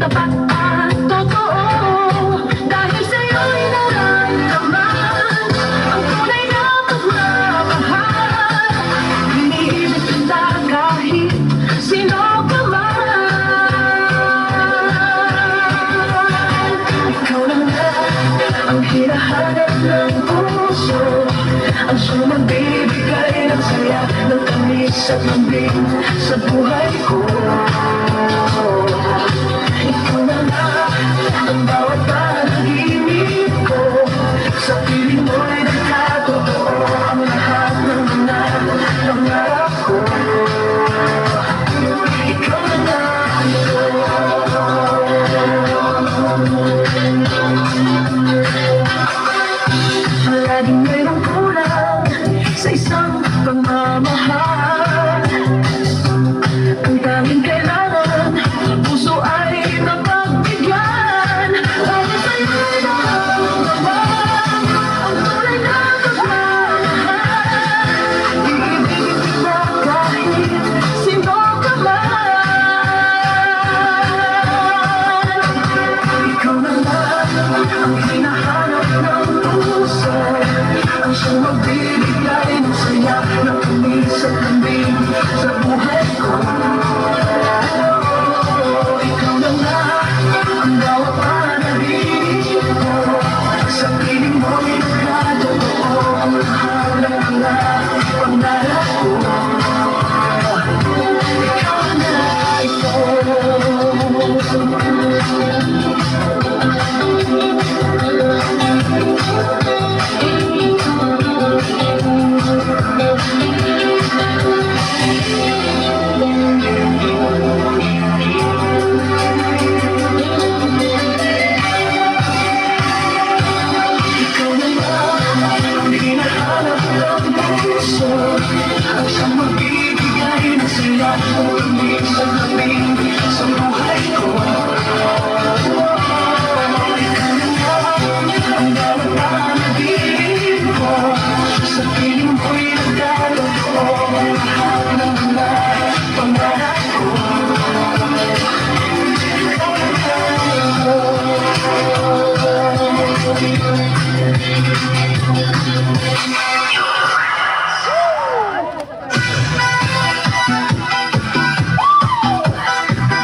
tapat at totoo. Dahil sa'yo'y nararamdaman ang tunay na pagmamahal. Iniibig kita kahit sino ka man. Ikaw lang na ang hinahanap ng puso, ang siyang magbibigay ng saya, ng tamis at lambing sa buhay ko. Ikaw na nga ang bawat panaginip ko, sa piling mo'y nagkatotoo ang lahat ng mga pangarap ko. Ikaw na nga laging mayroong kulang sa isang pagmamahal. Ang tanging kailangan, puso ay napagbigyan. Para sa'yo'y nararamdaman ang tunay na pagmamahal. Iibigin kita kahit sino ka man. Ikaw na lang ang hinahanap ng puso, ang siyang magbibigay